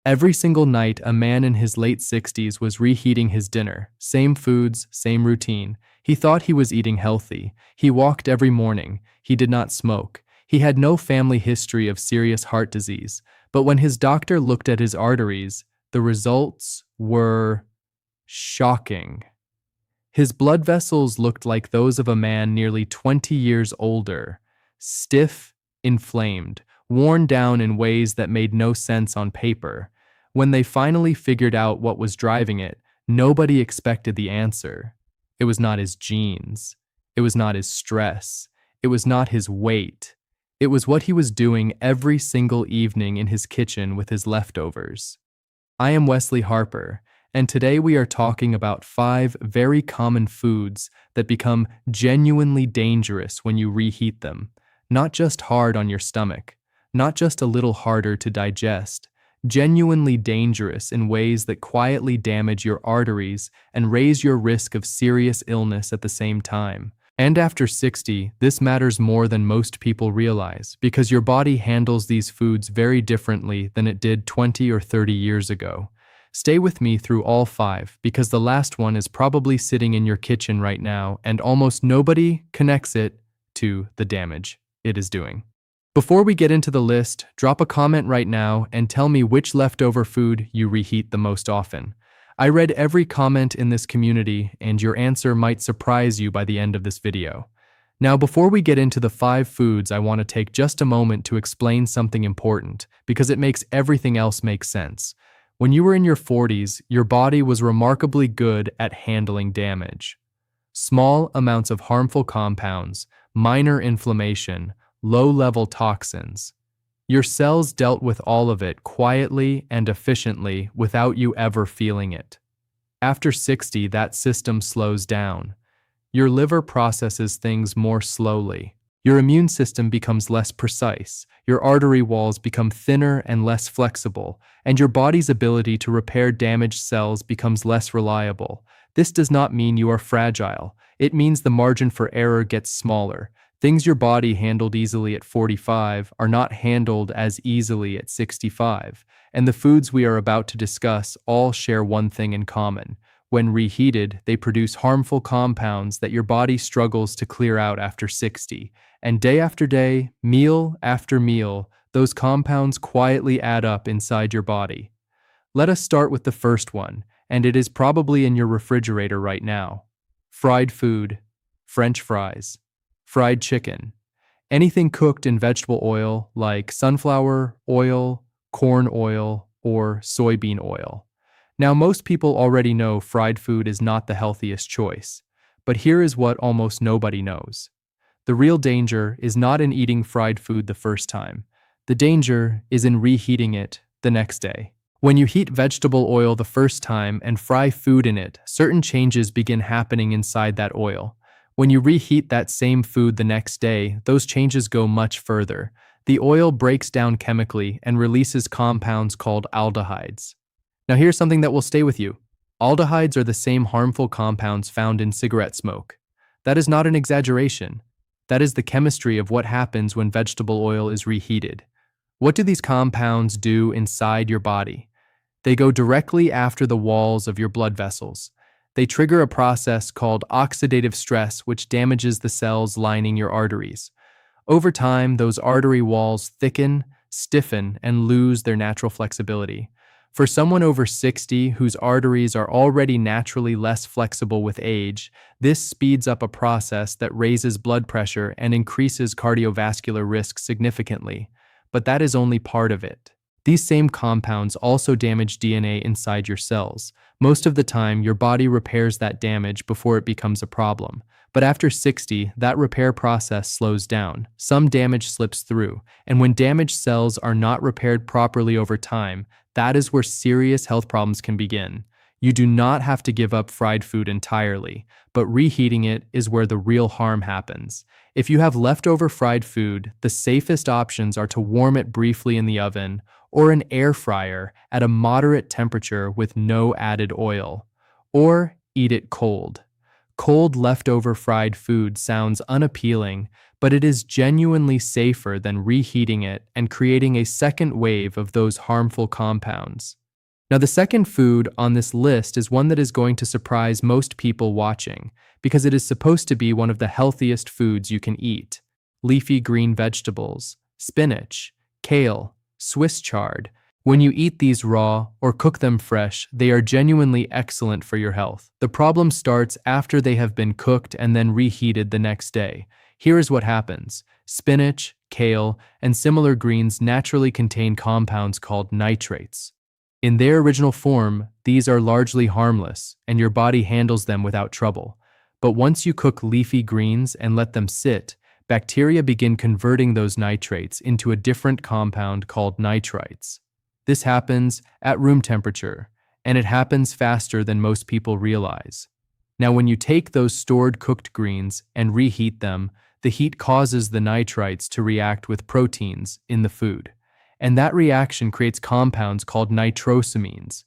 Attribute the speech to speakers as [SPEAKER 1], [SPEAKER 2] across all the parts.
[SPEAKER 1] Every single night, a man in his late 60s was reheating his dinner. Same foods, same routine. He thought he was eating healthy. He walked every morning. He did not smoke. He had no family history of serious heart disease. But when his doctor looked at his arteries, the results were shocking. His blood vessels looked like those of a man nearly 20 years older, stiff, inflamed, worn down in ways that made no sense on paper. When they finally figured out what was driving it, nobody expected the answer. It was not his genes. It was not his stress. It was not his weight. It was what he was doing every single evening in his kitchen with his leftovers. I am Wesley Harper, and today we are talking about 5 very common foods that become genuinely dangerous when you reheat them. Not just hard on your stomach, not just a little harder to digest, genuinely dangerous in ways that quietly damage your arteries and raise your risk of serious illness at the same time. And after 60, this matters more than most people realize because your body handles these foods very differently than it did 20 or 30 years ago. Stay with me through all 5 because the last one is probably sitting in your kitchen right now and almost nobody connects it to the damage it is doing. Before we get into the list, drop a comment right now and tell me which leftover food you reheat the most often. I read every comment in this community, and your answer might surprise you by the end of this video. Now, before we get into the 5 foods, I want to take just a moment to explain something important, because it makes everything else make sense. When you were in your 40s, your body was remarkably good at handling damage. Small amounts of harmful compounds, minor inflammation, low-level toxins. Your cells dealt with all of it quietly and efficiently without you ever feeling it. After 60, that system slows down. Your liver processes things more slowly. Your immune system becomes less precise. Your artery walls become thinner and less flexible, and your body's ability to repair damaged cells becomes less reliable. This does not mean you are fragile. It means the margin for error gets smaller. Things your body handled easily at 45 are not handled as easily at 65, and the foods we are about to discuss all share one thing in common. When reheated, they produce harmful compounds that your body struggles to clear out after 60, and day after day, meal after meal, those compounds quietly add up inside your body. Let us start with the first one, and it is probably in your refrigerator right now. Fried food, French fries. Fried chicken. Anything cooked in vegetable oil like sunflower oil, corn oil, or soybean oil. Now, most people already know fried food is not the healthiest choice, but here is what almost nobody knows. The real danger is not in eating fried food the first time. The danger is in reheating it the next day. When you heat vegetable oil the first time and fry food in it, certain changes begin happening inside that oil. When you reheat that same food the next day, those changes go much further. The oil breaks down chemically and releases compounds called aldehydes. Now here's something that will stay with you. Aldehydes are the same harmful compounds found in cigarette smoke. That is not an exaggeration. That is the chemistry of what happens when vegetable oil is reheated. What do these compounds do inside your body? They go directly after the walls of your blood vessels. They trigger a process called oxidative stress, which damages the cells lining your arteries. Over time, those artery walls thicken, stiffen, and lose their natural flexibility. For someone over 60 whose arteries are already naturally less flexible with age, this speeds up a process that raises blood pressure and increases cardiovascular risk significantly. But that is only part of it. These same compounds also damage DNA inside your cells. Most of the time, your body repairs that damage before it becomes a problem. But after 60, that repair process slows down. Some damage slips through, and when damaged cells are not repaired properly over time, that is where serious health problems can begin. You do not have to give up fried food entirely, but reheating it is where the real harm happens. If you have leftover fried food, the safest options are to warm it briefly in the oven or an air fryer at a moderate temperature with no added oil, or eat it cold. Cold leftover fried food sounds unappealing, but it is genuinely safer than reheating it and creating a second wave of those harmful compounds. Now, the second food on this list is one that is going to surprise most people watching, because it is supposed to be one of the healthiest foods you can eat. Leafy green vegetables, spinach, kale, Swiss chard. When you eat these raw or cook them fresh, they are genuinely excellent for your health. The problem starts after they have been cooked and then reheated the next day. Here is what happens. Spinach, kale, and similar greens naturally contain compounds called nitrates. In their original form, these are largely harmless, and your body handles them without trouble. But once you cook leafy greens and let them sit, bacteria begin converting those nitrates into a different compound called nitrites. This happens at room temperature, and it happens faster than most people realize. Now, when you take those stored cooked greens and reheat them, the heat causes the nitrites to react with proteins in the food. And that reaction creates compounds called nitrosamines.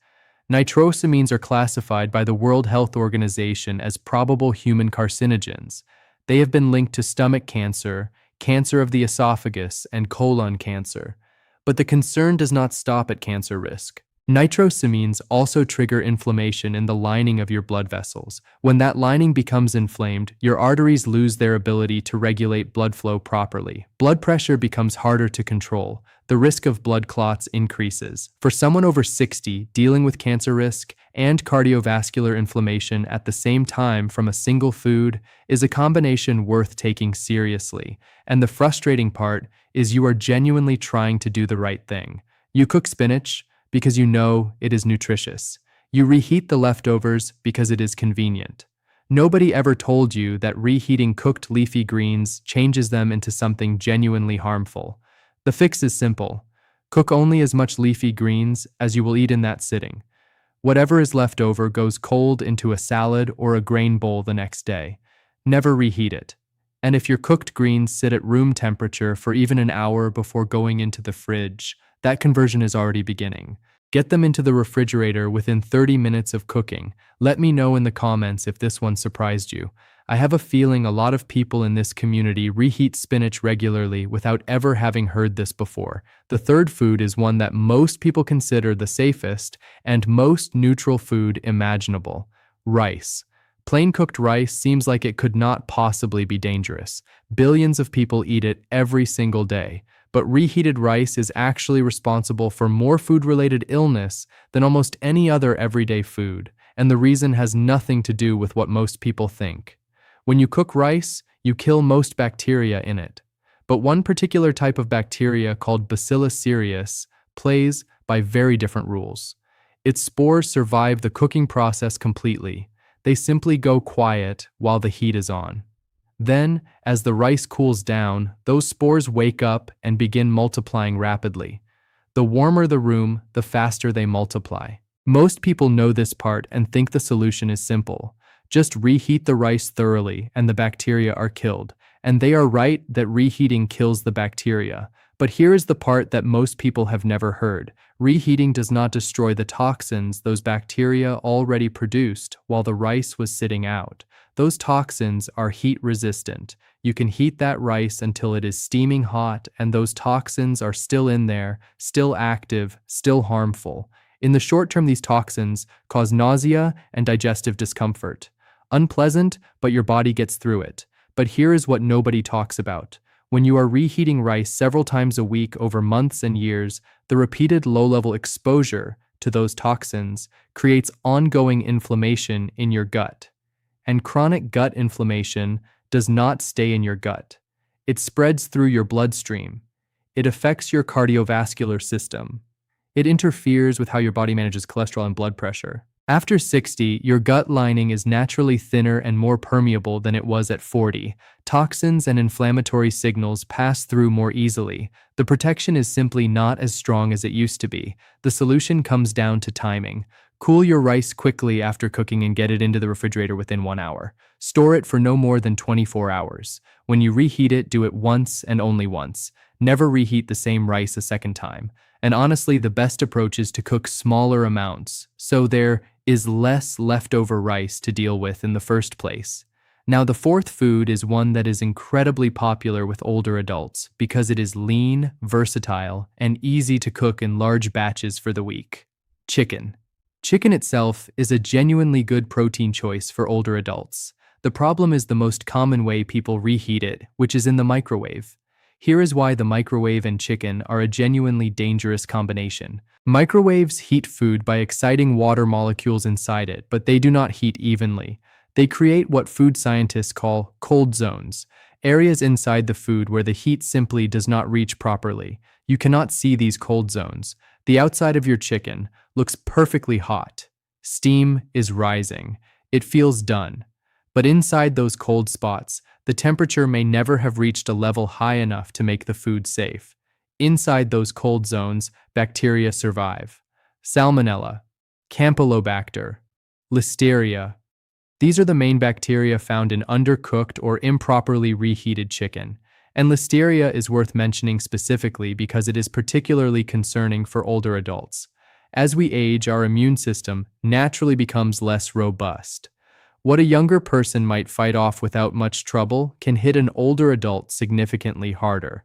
[SPEAKER 1] Nitrosamines are classified by the World Health Organization as probable human carcinogens. They have been linked to stomach cancer, cancer of the esophagus, and colon cancer. But the concern does not stop at cancer risk. Nitrosamines also trigger inflammation in the lining of your blood vessels. When that lining becomes inflamed, your arteries lose their ability to regulate blood flow properly. Blood pressure becomes harder to control. The risk of blood clots increases. For someone over 60, dealing with cancer risk and cardiovascular inflammation at the same time from a single food is a combination worth taking seriously. And the frustrating part is you are genuinely trying to do the right thing. You cook spinach because you know it is nutritious. You reheat the leftovers because it is convenient. Nobody ever told you that reheating cooked leafy greens changes them into something genuinely harmful. The fix is simple. Cook only as much leafy greens as you will eat in that sitting. Whatever is left over goes cold into a salad or a grain bowl the next day. Never reheat it. And if your cooked greens sit at room temperature for even an hour before going into the fridge, that conversion is already beginning. Get them into the refrigerator within 30 minutes of cooking. Let me know in the comments if this one surprised you. I have a feeling a lot of people in this community reheat spinach regularly without ever having heard this before. The third food is one that most people consider the safest and most neutral food imaginable: rice. Plain cooked rice seems like it could not possibly be dangerous. Billions of people eat it every single day. But reheated rice is actually responsible for more food-related illness than almost any other everyday food, and the reason has nothing to do with what most people think. When you cook rice, you kill most bacteria in it. But one particular type of bacteria called Bacillus cereus plays by very different rules. Its spores survive the cooking process completely. They simply go quiet while the heat is on. Then, as the rice cools down, those spores wake up and begin multiplying rapidly. The warmer the room, the faster they multiply. Most people know this part and think the solution is simple. Just reheat the rice thoroughly and the bacteria are killed. And they are right that reheating kills the bacteria. But here is the part that most people have never heard. Reheating does not destroy the toxins those bacteria already produced while the rice was sitting out. Those toxins are heat resistant. You can heat that rice until it is steaming hot, and those toxins are still in there, still active, still harmful. In the short term, these toxins cause nausea and digestive discomfort. Unpleasant, but your body gets through it. But here is what nobody talks about. When you are reheating rice several times a week over months and years, the repeated low-level exposure to those toxins creates ongoing inflammation in your gut. And chronic gut inflammation does not stay in your gut. It spreads through your bloodstream. It affects your cardiovascular system. It interferes with how your body manages cholesterol and blood pressure. After 60, your gut lining is naturally thinner and more permeable than it was at 40. Toxins and inflammatory signals pass through more easily. The protection is simply not as strong as it used to be. The solution comes down to timing. Cool your rice quickly after cooking and get it into the refrigerator within 1 hour. Store it for no more than 24 hours. When you reheat it, do it once and only once. Never reheat the same rice a second time. And honestly, the best approach is to cook smaller amounts, so there is less leftover rice to deal with in the first place. Now, the fourth food is one that is incredibly popular with older adults because it is lean, versatile, and easy to cook in large batches for the week. Chicken. Chicken itself is a genuinely good protein choice for older adults. The problem is the most common way people reheat it, which is in the microwave. Here is why the microwave and chicken are a genuinely dangerous combination. Microwaves heat food by exciting water molecules inside it, but they do not heat evenly. They create what food scientists call cold zones, areas inside the food where the heat simply does not reach properly. You cannot see these cold zones. The outside of your chicken looks perfectly hot. Steam is rising. It feels done. But inside those cold spots, the temperature may never have reached a level high enough to make the food safe. Inside those cold zones, bacteria survive. Salmonella, Campylobacter, Listeria. These are the main bacteria found in undercooked or improperly reheated chicken. And Listeria is worth mentioning specifically because it is particularly concerning for older adults. As we age, our immune system naturally becomes less robust. What a younger person might fight off without much trouble can hit an older adult significantly harder.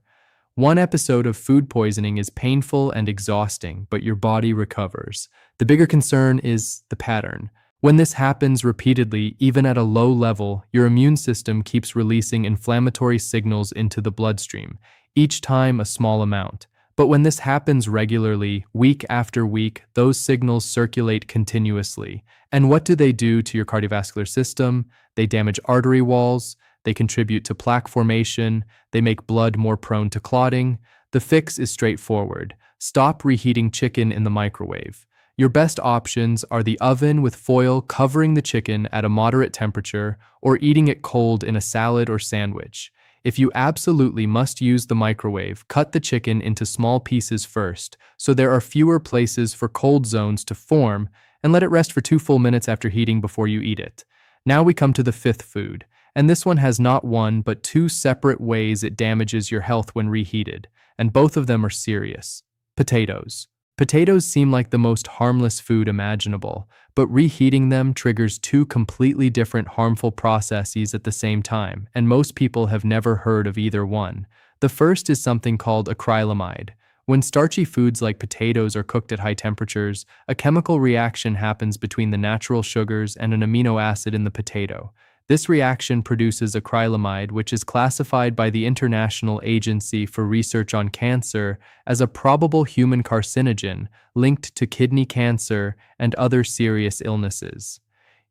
[SPEAKER 1] One episode of food poisoning is painful and exhausting, but your body recovers. The bigger concern is the pattern. When this happens repeatedly, even at a low level, your immune system keeps releasing inflammatory signals into the bloodstream, each time a small amount. But when this happens regularly, week after week, those signals circulate continuously. And what do they do to your cardiovascular system? They damage artery walls, they contribute to plaque formation, they make blood more prone to clotting. The fix is straightforward. Stop reheating chicken in the microwave. Your best options are the oven with foil covering the chicken at a moderate temperature, or eating it cold in a salad or sandwich. If you absolutely must use the microwave, cut the chicken into small pieces first, so there are fewer places for cold zones to form, and let it rest for 2 full minutes after heating before you eat it. Now we come to the fifth food, and this one has not one but 2 separate ways it damages your health when reheated, and both of them are serious. Potatoes. Potatoes seem like the most harmless food imaginable, but reheating them triggers 2 completely different harmful processes at the same time, and most people have never heard of either one. The first is something called acrylamide. When starchy foods like potatoes are cooked at high temperatures, a chemical reaction happens between the natural sugars and an amino acid in the potato. This reaction produces acrylamide, which is classified by the International Agency for Research on Cancer as a probable human carcinogen linked to kidney cancer and other serious illnesses.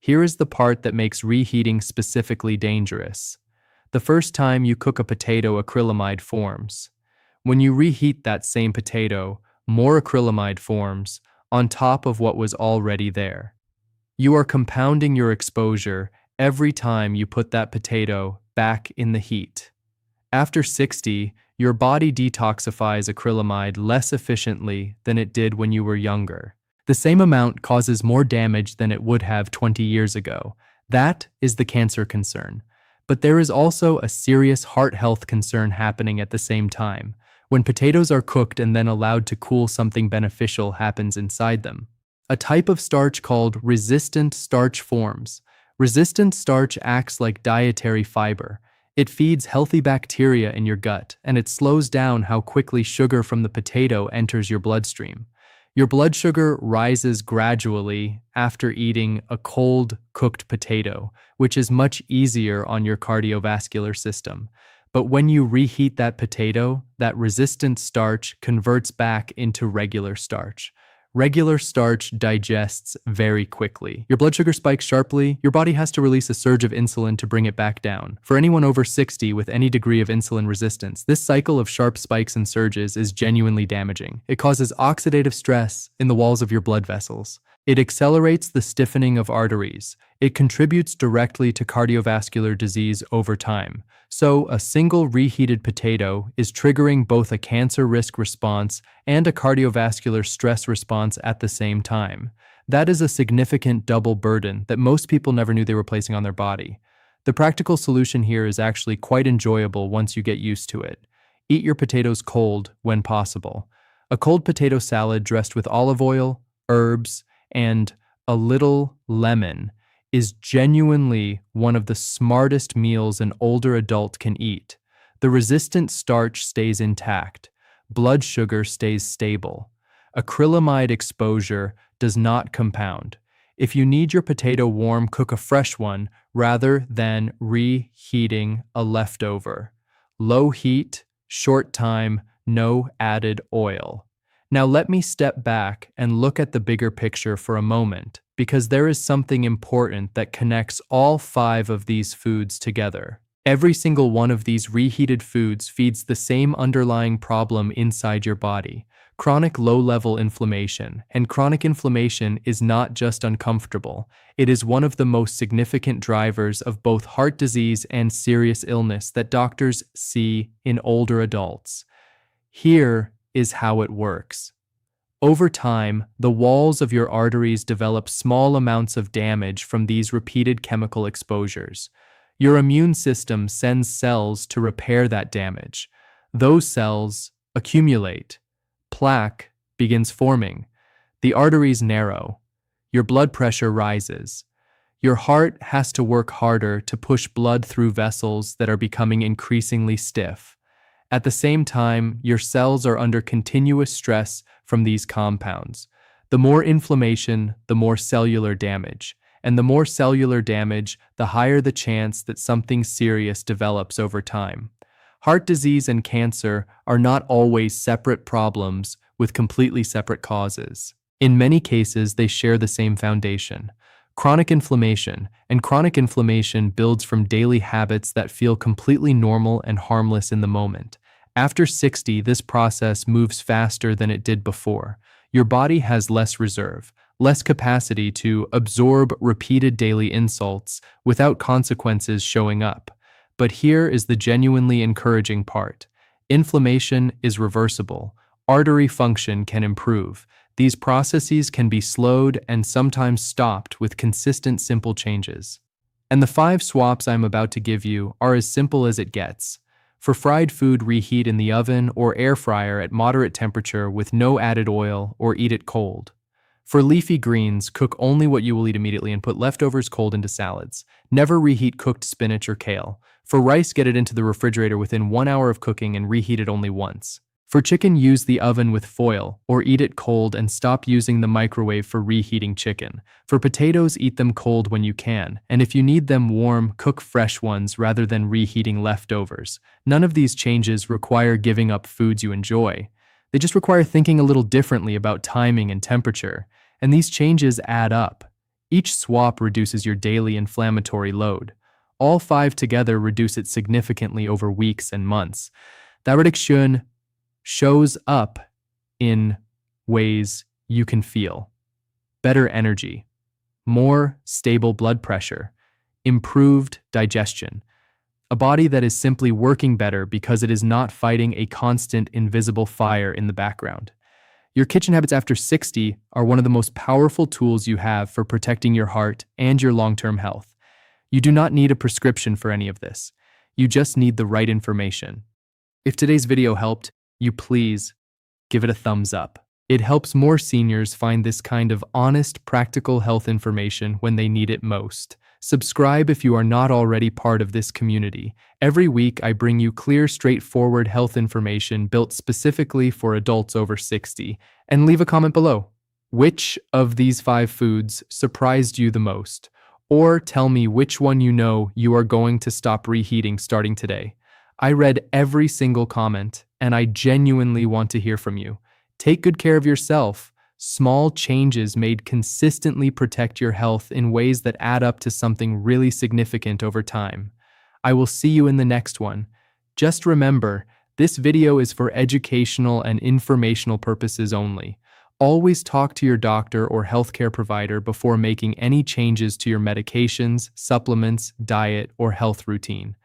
[SPEAKER 1] Here is the part that makes reheating specifically dangerous. The first time you cook a potato, acrylamide forms. When you reheat that same potato, more acrylamide forms on top of what was already there. You are compounding your exposure every time you put that potato back in the heat. After 60, your body detoxifies acrylamide less efficiently than it did when you were younger. The same amount causes more damage than it would have 20 years ago. That is the cancer concern. But there is also a serious heart health concern happening at the same time. When potatoes are cooked and then allowed to cool, something beneficial happens inside them. A type of starch called resistant starch forms. Resistant starch acts like dietary fiber. It feeds healthy bacteria in your gut, and it slows down how quickly sugar from the potato enters your bloodstream. Your blood sugar rises gradually after eating a cold, cooked potato, which is much easier on your cardiovascular system. But when you reheat that potato, that resistant starch converts back into regular starch. Regular starch digests very quickly. Your blood sugar spikes sharply. Your body has to release a surge of insulin to bring it back down. For anyone over 60 with any degree of insulin resistance, this cycle of sharp spikes and surges is genuinely damaging. It causes oxidative stress in the walls of your blood vessels. It accelerates the stiffening of arteries. It contributes directly to cardiovascular disease over time. So, a single reheated potato is triggering both a cancer risk response and a cardiovascular stress response at the same time. That is a significant double burden that most people never knew they were placing on their body. The practical solution here is actually quite enjoyable once you get used to it. Eat your potatoes cold when possible. A cold potato salad dressed with olive oil, herbs, and a little lemon is genuinely one of the smartest meals an older adult can eat. The resistant starch stays intact, blood sugar stays stable. Acrylamide exposure does not compound. If you need your potato warm, cook a fresh one rather than reheating a leftover. Low heat, short time, no added oil. Now let me step back and look at the bigger picture for a moment, because there is something important that connects all 5 of these foods together. Every single one of these reheated foods feeds the same underlying problem inside your body: chronic low-level inflammation. And chronic inflammation is not just uncomfortable, it is one of the most significant drivers of both heart disease and serious illness that doctors see in older adults. Here is how it works. Over time, the walls of your arteries develop small amounts of damage from these repeated chemical exposures. Your immune system sends cells to repair that damage. Those cells accumulate. Plaque begins forming. The arteries narrow. Your blood pressure rises. Your heart has to work harder to push blood through vessels that are becoming increasingly stiff. At the same time, your cells are under continuous stress from these compounds. The more inflammation, the more cellular damage. And the more cellular damage, the higher the chance that something serious develops over time. Heart disease and cancer are not always separate problems with completely separate causes. In many cases, they share the same foundation: chronic inflammation, and chronic inflammation builds from daily habits that feel completely normal and harmless in the moment. After 60, this process moves faster than it did before. Your body has less reserve, less capacity to absorb repeated daily insults without consequences showing up. But here is the genuinely encouraging part. Inflammation is reversible. Artery function can improve. These processes can be slowed and sometimes stopped with consistent, simple changes. And the 5 swaps I'm about to give you are as simple as it gets. For fried food, reheat in the oven or air fryer at moderate temperature with no added oil, or eat it cold. For leafy greens, cook only what you will eat immediately and put leftovers cold into salads. Never reheat cooked spinach or kale. For rice, get it into the refrigerator within 1 hour of cooking and reheat it only once. For chicken, use the oven with foil, or eat it cold and stop using the microwave for reheating chicken. For potatoes, eat them cold when you can, and if you need them warm, cook fresh ones rather than reheating leftovers. None of these changes require giving up foods you enjoy. They just require thinking a little differently about timing and temperature, and these changes add up. Each swap reduces your daily inflammatory load. All 5 together reduce it significantly over weeks and months. That reduction shows up in ways you can feel: better energy, more stable blood pressure, improved digestion, a body that is simply working better because it is not fighting a constant invisible fire in the background. Your kitchen habits after 60 are one of the most powerful tools you have for protecting your heart and your long-term health. You do not need a prescription for any of this. You just need the right information. If today's video helped, you please give it a thumbs up. It helps more seniors find this kind of honest, practical health information when they need it most. Subscribe if you are not already part of this community. Every week, I bring you clear, straightforward health information built specifically for adults over 60. And leave a comment below. Which of these 5 foods surprised you the most? Or tell me which one you are going to stop reheating starting today. I read every single comment, and I genuinely want to hear from you. Take good care of yourself. Small changes made consistently protect your health in ways that add up to something really significant over time. I will see you in the next one. Just remember, this video is for educational and informational purposes only. Always talk to your doctor or healthcare provider before making any changes to your medications, supplements, diet, or health routine.